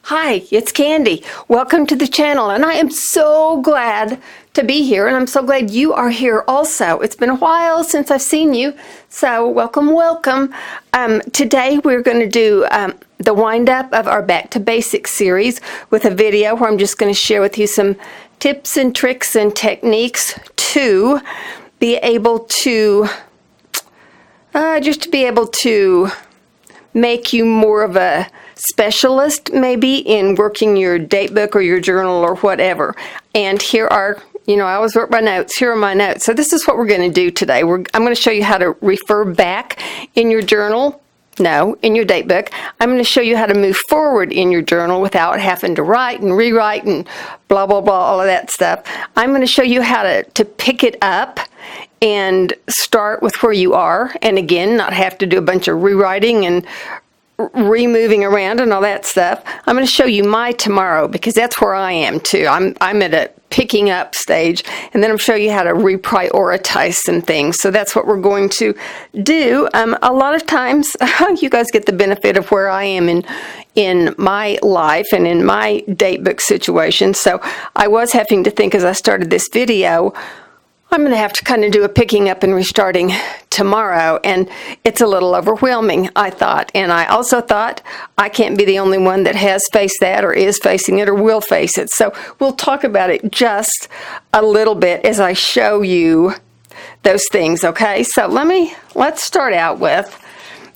Hi, it's Candy. Welcome to the channel, and I am so glad to be here, and I'm so glad you are here also. It's been a while since I've seen you, so welcome. Today we're going to do the wind-up of our Back to Basics series with a video where I'm just going to share with you some tips and tricks and techniques to be able to make you more of a specialist maybe in working your date book or your journal or whatever. And here are, I always work by notes. Here are my notes. So this is what we're going to do today. I'm going to show you how to refer back in your journal. No, in your date book. I'm going to show you how to move forward in your journal without having to write and rewrite and blah, blah, blah, all of that stuff. I'm going to show you how to pick it up and start with where you are. And again, not have to do a bunch of rewriting and removing around and all that stuff. I'm going to show you my tomorrow because that's where I am too. I'm at a picking up stage, and then I'm showing you how to reprioritize some things. So that's what we're going to do. A lot of times you guys get the benefit of where I am in my life and in my date book situation. So I was having to think as I started this video, I'm going to have to kind of do a picking up and restarting tomorrow, and it's a little overwhelming, I thought. And I also thought I can't be the only one that has faced that or is facing it or will face it. So we'll talk about it just a little bit as I show you those things, okay? So let's start out with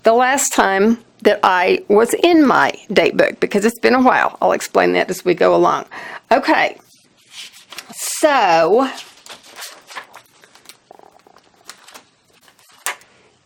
the last time that I was in my date book, because it's been a while. I'll explain that as we go along. Okay, so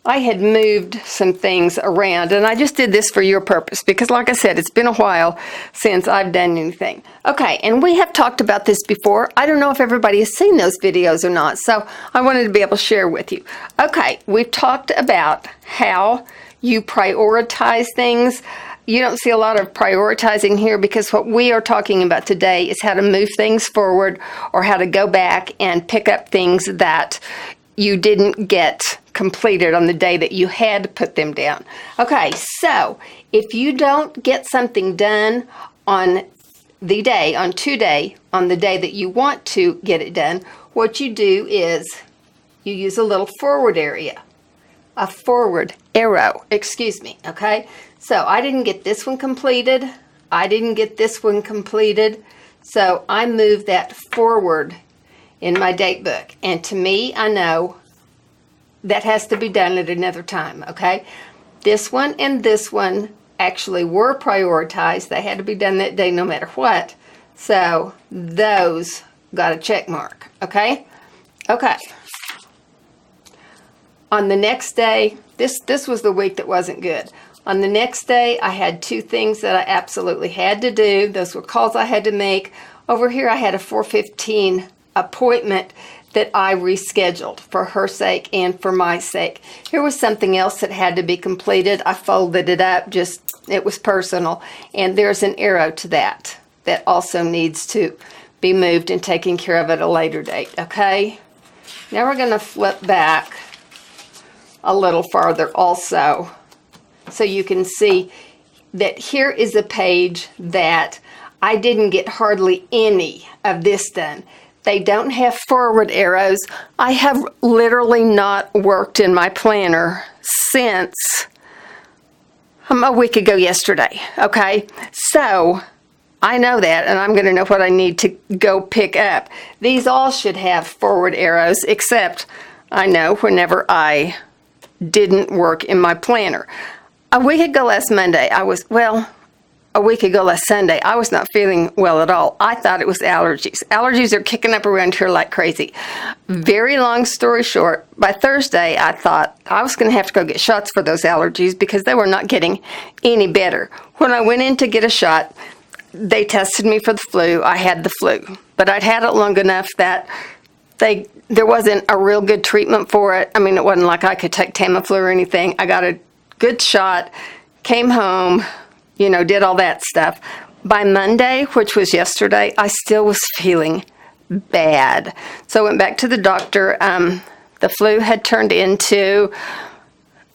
I had moved some things around, and I just did this for your purpose because, like I said, it's been a while since I've done anything. Okay, and we have talked about this before. I don't know if everybody has seen those videos or not, so I wanted to be able to share with you. Okay, we've talked about how you prioritize things. You don't see a lot of prioritizing here because what we are talking about today is how to move things forward or how to go back and pick up things that you didn't get completed on the day that you had to put them down. Okay, so if you don't get something done on the day that you want to get it done, what you do is you use a little forward arrow, okay? So I didn't get this one completed. I didn't get this one completed. So I moved that forward in my date book. And to me, I know that has to be done at another time, okay? This one and this one actually were prioritized. They had to be done that day no matter what. So those got a check mark, okay? Okay. On the next day, this was the week that wasn't good. On the next day, I had two things that I absolutely had to do. Those were calls I had to make. Over here, I had a 4:15 appointment that I rescheduled for her sake and for my sake. Here was something else that had to be completed. I folded it up, it was personal, and there's an arrow to that also needs to be moved and taken care of at a later date, okay? Now we're going to flip back a little farther also so you can see that here is a page that I didn't get hardly any of this done. They don't have forward arrows. I have literally not worked in my planner since a week ago yesterday, okay? So I know that, and I'm going to know what I need to go pick up. These all should have forward arrows, except I know whenever I didn't work in my planner. A week ago last Sunday, I was not feeling well at all. I thought it was allergies. Allergies are kicking up around here like crazy. Very long story short, by Thursday, I thought I was going to have to go get shots for those allergies because they were not getting any better. When I went in to get a shot, they tested me for the flu. I had the flu, but I'd had it long enough that there wasn't a real good treatment for it. I mean, it wasn't like I could take Tamiflu or anything. I got a good shot, came home, did all that stuff. By Monday, which was yesterday, I still was feeling bad. So I went back to the doctor. The flu had turned into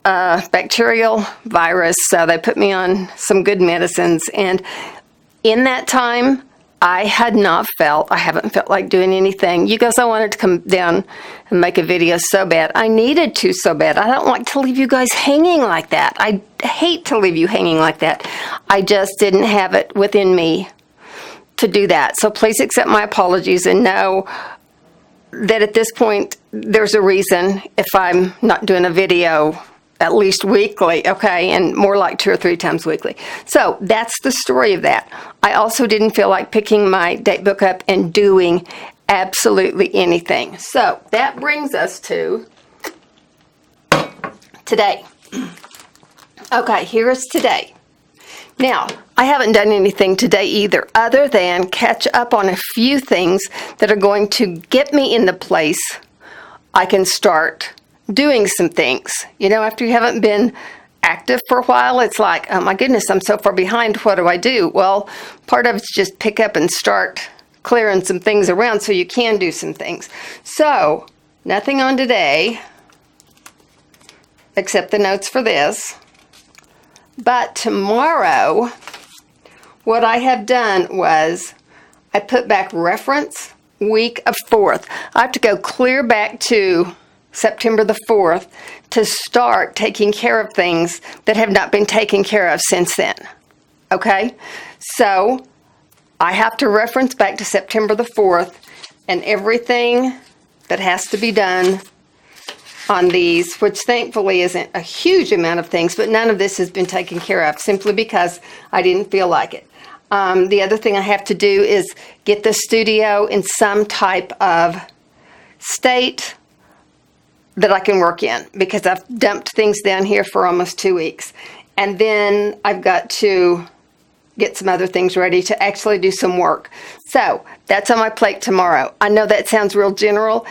a bacterial virus, so they put me on some good medicines. And in that time, I haven't felt like doing anything. You guys, I wanted to come down and make a video so bad. I needed to so bad. I don't like to leave you guys hanging like that. I hate to leave you hanging like that. I just didn't have it within me to do that. So please accept my apologies and know that at this point, there's a reason if I'm not doing a video at least weekly, okay, and more like 2 or 3 times weekly. So that's the story of that. I also didn't feel like picking my date book up and doing absolutely anything. So that brings us to today. Okay, here is today. Now, I haven't done anything today either, other than catch up on a few things that are going to get me in the place I can start doing some things. You know, after you haven't been active for a while, it's like, oh my goodness, I'm so far behind. What do I do? Well, part of it's just pick up and start clearing some things around so you can do some things. So, nothing on today except the notes for this. But tomorrow, what I have done was I put back reference week of 4th. I have to go clear back to September the 4th to start taking care of things that have not been taken care of since then. Okay? So, I have to reference back to September the 4th and everything that has to be done on these, which thankfully isn't a huge amount of things, but none of this has been taken care of simply because I didn't feel like it. The other thing I have to do is get the studio in some type of state that I can work in, because I've dumped things down here for almost 2 weeks. And then I've got to get some other things ready to actually do some work. So that's on my plate tomorrow. I know that sounds real general.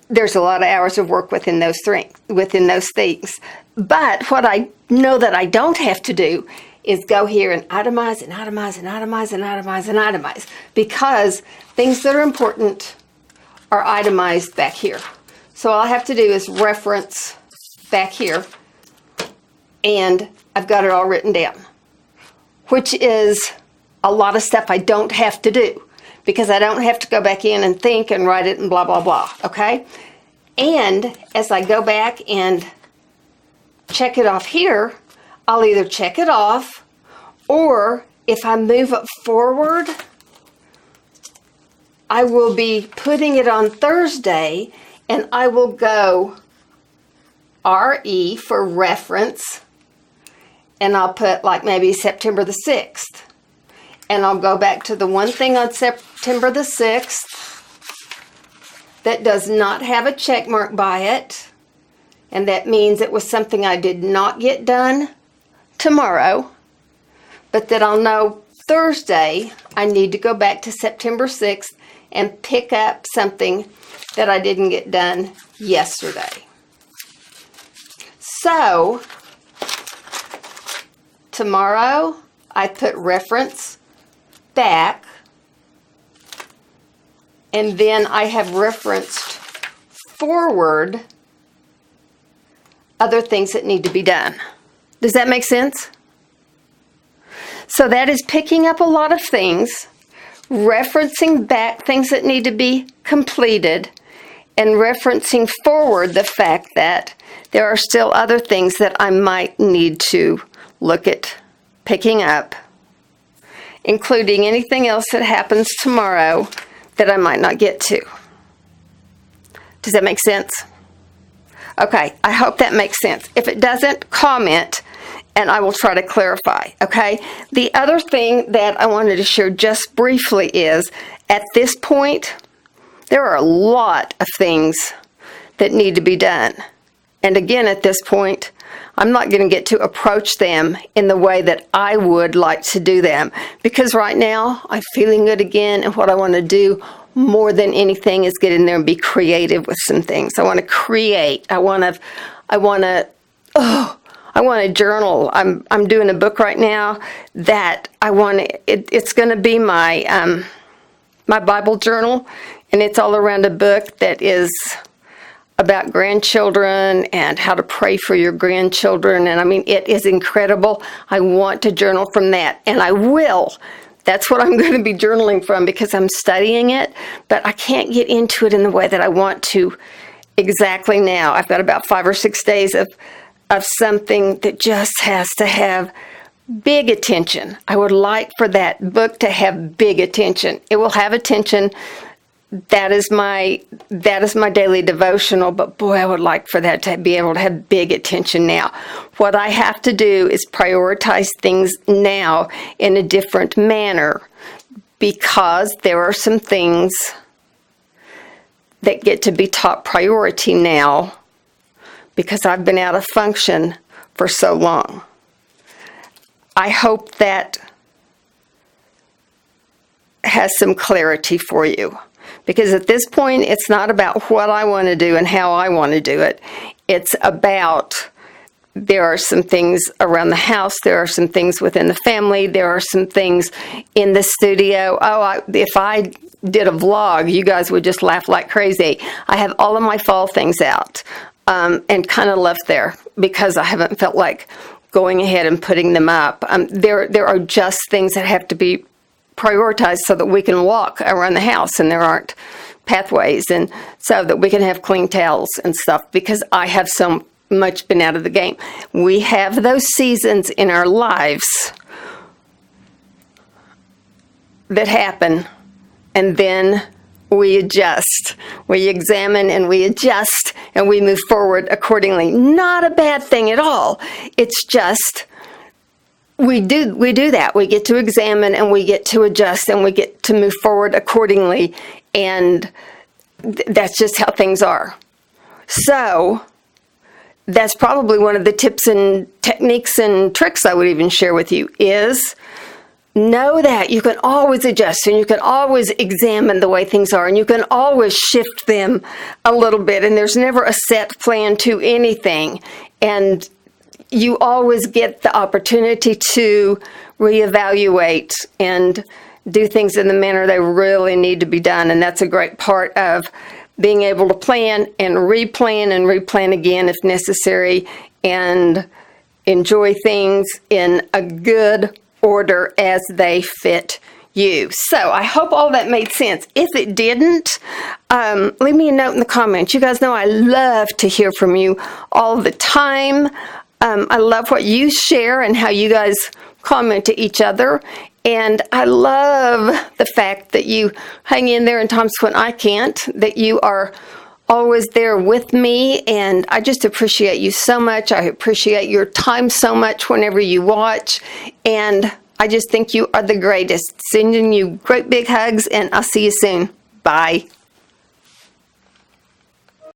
There's a lot of hours of work within those things. But what I know that I don't have to do is go here and itemize and itemize and itemize and itemize and itemize, because things that are important are itemized back here. So all I have to do is reference back here, and I've got it all written down, which is a lot of stuff I don't have to do, because I don't have to go back in and think and write it and blah, blah, blah, okay? And as I go back and check it off here, I'll either check it off, or if I move it forward, I will be putting it on Thursday, and I will go RE for reference, and I'll put like maybe September the 6th. And I'll go back to the one thing on September the 6th that does not have a check mark by it. And that means it was something I did not get done tomorrow. But that I'll know Thursday I need to go back to September 6th and pick up something that I didn't get done yesterday. So, tomorrow I put reference back, and then I have referenced forward other things that need to be done. Does that make sense? So that is picking up a lot of things, referencing back things that need to be completed, and referencing forward the fact that there are still other things that I might need to look at picking up, including anything else that happens tomorrow that I might not get to. Does that make sense? Okay, I hope that makes sense. If it doesn't, comment, and I will try to clarify, okay? The other thing that I wanted to share just briefly is, at this point, there are a lot of things that need to be done. And again, at this point, I'm not going to get to approach them in the way that I would like to do them, because right now I'm feeling good again, and what I want to do more than anything is get in there and be creative with some things. I want to create. I want to journal. I'm doing a book right now that it's going to be my my Bible journal, and it's all around a book that is about grandchildren and how to pray for your grandchildren. And I mean, it is incredible. I want to journal from that, and I will. That's what I'm going to be journaling from because I'm studying it, but I can't get into it in the way that I want to exactly now. I've got about 5 or 6 days of something that just has to have big attention. I would like for that book to have big attention. It will have attention. That is my daily devotional, but boy, I would like for that to be able to have big attention now. What I have to do is prioritize things now in a different manner because there are some things that get to be top priority now because I've been out of function for so long. I hope that has some clarity for you. Because at this point, it's not about what I want to do and how I want to do it. It's about there are some things around the house. There are some things within the family. There are some things in the studio. If I did a vlog, you guys would just laugh like crazy. I have all of my fall things out and kind of left there because I haven't felt like going ahead and putting them up. There are just things that have to be prioritized so that we can walk around the house and there aren't pathways, and so that we can have clean towels and stuff because I have so much been out of the game. We have those seasons in our lives that happen, and then we adjust. We examine and we adjust and we move forward accordingly. Not a bad thing at all. It's just we do that. We get to examine and we get to adjust and we get to move forward accordingly. And that's just how things are. So that's probably one of the tips and techniques and tricks I would even share with you is know that you can always adjust and you can always examine the way things are and you can always shift them a little bit. And there's never a set plan to anything. And you always get the opportunity to reevaluate and do things in the manner they really need to be done. And that's a great part of being able to plan and replan again if necessary and enjoy things in a good order as they fit you. So I hope all that made sense. If it didn't, leave me a note in the comments. You guys know I love to hear from you all the time. I love what you share and how you guys comment to each other. And I love the fact that you hang in there in times when I can't, that you are always there with me. And I just appreciate you so much. I appreciate your time so much whenever you watch. And I just think you are the greatest. Sending you great big hugs, and I'll see you soon. Bye.